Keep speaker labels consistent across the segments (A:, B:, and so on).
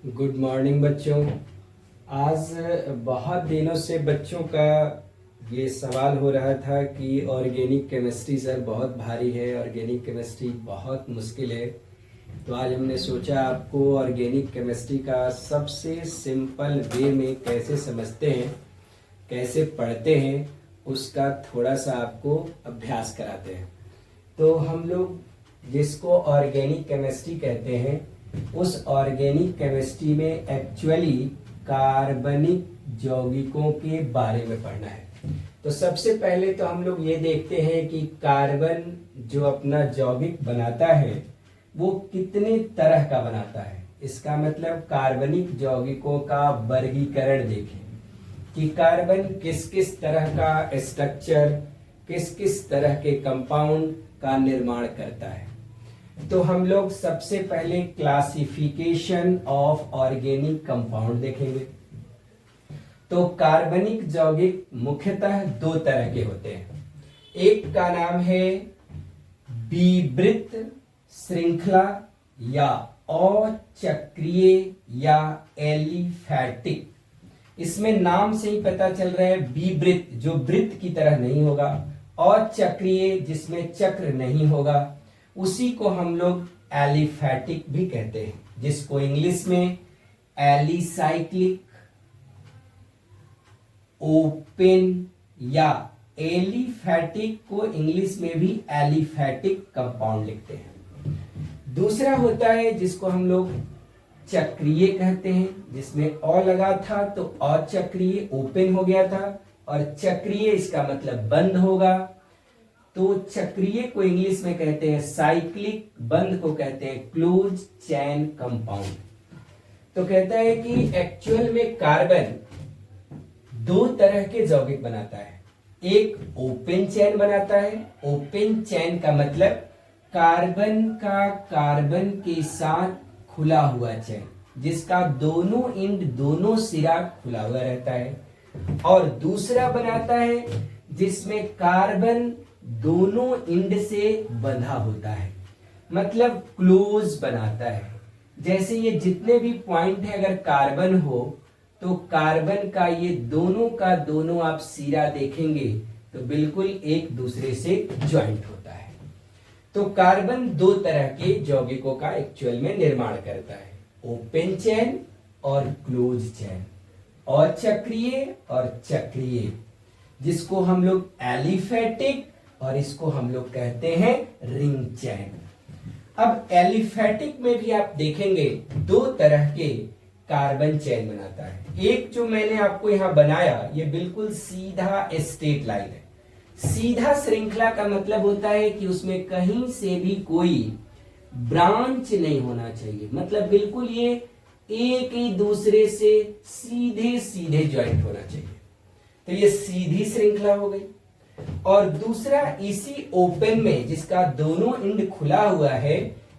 A: Good morning बच्चों। आज बहुत दिनों से बच्चों का ये सवाल हो रहा था कि ऑर्गेनिक केमिस्ट्री सर बहुत भारी है, ऑर्गेनिक केमिस्ट्री बहुत मुश्किल है। तो आज हमने सोचा आपको ऑर्गेनिक केमिस्ट्री का सबसे सिंपल वे में कैसे समझते हैं, कैसे पढ़ते हैं, उसका थोड़ा सा आपको अभ्यास कराते हैं। तो हम लोग जिसको ऑर्गेनिक केमिस्ट्री कहते हैं, उस ऑर्गेनिक केमिस्ट्री में एक्चुअली कार्बनिक यौगिकों के बारे में पढ़ना है। तो सबसे पहले तो हम लोग ये देखते हैं कि कार्बन जो अपना यौगिक बनाता है वो कितने तरह का बनाता है। इसका मतलब कार्बनिक यौगिकों का वर्गीकरण देखें कि कार्बन किस किस तरह का स्ट्रक्चर, किस किस तरह के कंपाउंड का निर्माण करता है। तो हम लोग सबसे पहले क्लासिफिकेशन ऑफ ऑर्गेनिक कंपाउंड देखेंगे। तो कार्बनिक यौगिक मुख्यतः दो तरह के होते हैं। एक का नाम है विवृत श्रृंखला या अचक्रीय या एलिफैटिक। इसमें नाम से ही पता चल रहा है, विवृत जो वृत्त की तरह नहीं होगा, अचक्रीय जिसमें चक्र नहीं होगा, उसी को हम लोग एलिफैटिक भी कहते हैं, जिसको इंग्लिश में एलिसाइक्लिक, ओपन या एलिफैटिक को इंग्लिश में भी एलिफैटिक कंपाउंड लिखते हैं। दूसरा होता है जिसको हम लोग चक्रीय कहते हैं, जिसमें अ लगा था तो अचक्रीय ओपन हो गया था, और चक्रीय इसका मतलब बंद होगा। तो चक्रीय को इंग्लिश में कहते हैं साइक्लिक, बंद को कहते हैं क्लोज चैन कंपाउंड। तो कहता है कि एक्चुअल में कार्बन दो तरह के यौगिक बनाता है। एक ओपन चैन बनाता है। ओपन चैन का मतलब कार्बन का कार्बन के साथ खुला हुआ चैन, जिसका दोनों एंड, दोनों सिरा खुला हुआ रहता है। और दूसरा बनाता है जिसमें कार्बन दोनों एंड से बंधा होता है, मतलब क्लोज बनाता है। जैसे ये जितने भी पॉइंट है, अगर कार्बन हो तो कार्बन का ये दोनों का दोनों आप सिरा देखेंगे तो बिल्कुल एक दूसरे से ज्वाइंट होता है। तो कार्बन दो तरह के यौगिकों का एक्चुअल में निर्माण करता है, ओपन चैन और क्लोज चैन, अचक्रीय और चक्रीय, जिसको हम लोग एलिफैटिक और इसको हम लोग कहते हैं रिंग चैन। अब एलिफैटिक में भी आप देखेंगे दो तरह के कार्बन चैन बनाता है। एक जो मैंने आपको यहां बनाया, ये बिल्कुल सीधा स्ट्रेट लाइन है। सीधा श्रृंखला का मतलब होता है कि उसमें कहीं से भी कोई ब्रांच नहीं होना चाहिए, मतलब बिल्कुल ये एक ही दूसरे से सीधे सीधे ज्वाइंट होना चाहिए। तो ये सीधी श्रृंखला हो गई। और दूसरा इसी ओपन में जिसका दोनों एंड खुला हुआ है,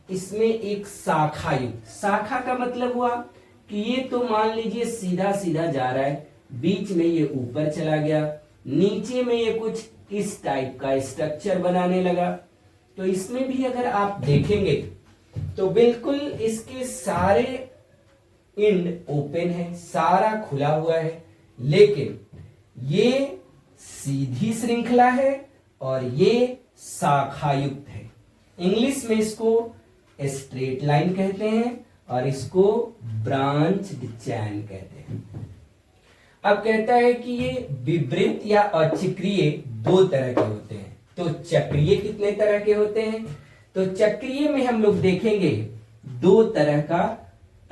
A: इसमें एक शाखा युक्त। शाखा का मतलब हुआ कि ये तो मान लीजिए सीधा सीधा जा रहा है, बीच में ये ऊपर चला गया, नीचे में ये कुछ इस टाइप का स्ट्रक्चर बनाने लगा। तो इसमें भी अगर आप देखेंगे तो बिल्कुल इसके सारे एंड ओपन है, सारा खुला हुआ है, लेकिन ये सीधी श्रृंखला है और ये शाखा युक्त है। इंग्लिश में इसको स्ट्रेट लाइन कहते हैं और इसको ब्रांच्ड चैन कहते हैं। अब कहता है कि ये विवृत या अचक्रीय दो तरह के होते हैं। तो चक्रीय कितने तरह के होते हैं? तो चक्रीय में हम लोग देखेंगे दो तरह का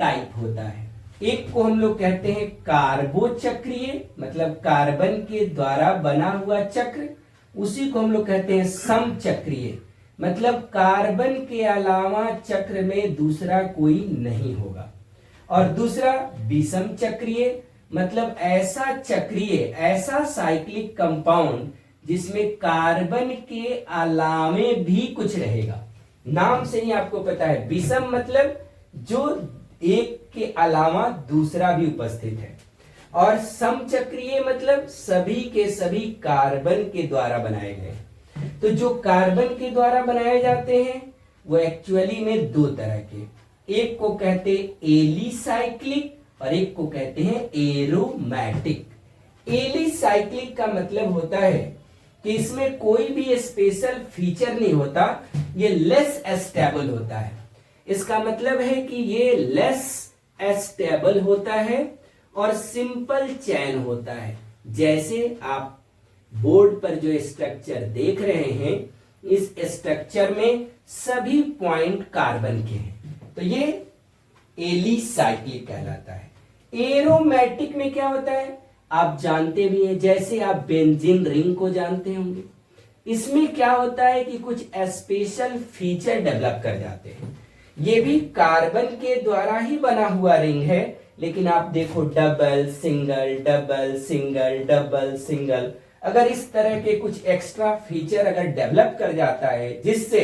A: टाइप होता है। एक को हम लोग कहते हैं कार्बोचक्रीय, मतलब कार्बन के द्वारा बना हुआ चक्र। उसी को हम लोग कहते हैं समचक्रीय, मतलब कार्बन के अलावा चक्र में दूसरा कोई नहीं होगा। और दूसरा विषम चक्रीय, मतलब ऐसा चक्रीय, ऐसा साइक्लिक कंपाउंड जिसमें कार्बन के अलावे भी कुछ रहेगा। नाम से ही आपको पता है, विषम मतलब जो एक के अलावा दूसरा भी उपस्थित है, और समचक्रीय मतलब सभी के सभी कार्बन के द्वारा बनाए गए। तो जो कार्बन के द्वारा बनाए जाते हैं वो एक्चुअली में दो तरह के, एक को कहते हैं एलिसाइक्लिक और एक को कहते हैं एरोमैटिक। एलिसाइक्लिक का मतलब होता है कि इसमें कोई भी स्पेशल फीचर नहीं होता, ये लेस स्टेबल होता है। इसका मतलब है कि ये लेस स्टेबल होता है और सिंपल चैन होता है। जैसे आप बोर्ड पर जो स्ट्रक्चर देख रहे हैं, इस स्ट्रक्चर में सभी पॉइंट कार्बन के हैं, तो ये एलिसाइक्लिक कहलाता है। एरोमैटिक में क्या होता है आप जानते भी हैं, जैसे आप बेंजीन रिंग को जानते होंगे। इसमें क्या होता है कि कुछ स्पेशल फीचर डेवलप कर जाते हैं। ये भी कार्बन के द्वारा ही बना हुआ रिंग है, लेकिन आप देखो double single double single double single, अगर इस तरह के कुछ एक्स्ट्रा फीचर अगर डेवलप कर जाता है जिससे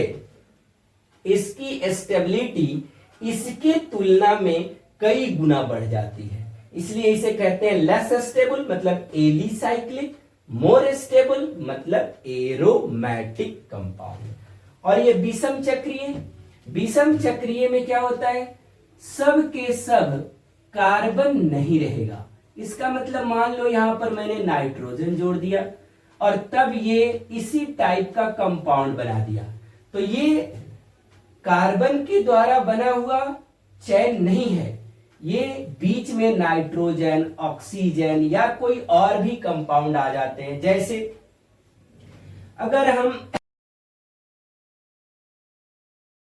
A: इसकी स्टेबिलिटी इसके तुलना में कई गुना बढ़ जाती है, इसलिए इसे कहते हैं लेस स्टेबल मतलब एलिसाइक्लिक, मोर स्टेबल मतलब एरोमैटिक कंपाउंड। और ये विषम चक्रीय, विषम चक्रीय में क्या होता है सब के सब कार्बन नहीं रहेगा। इसका मतलब मान लो यहां पर मैंने नाइट्रोजन जोड़ दिया और तब ये इसी टाइप का कंपाउंड बना दिया, तो ये कार्बन के द्वारा बना हुआ चैन नहीं है, ये बीच में नाइट्रोजन ऑक्सीजन या कोई और भी कंपाउंड आ जाते हैं। जैसे अगर हम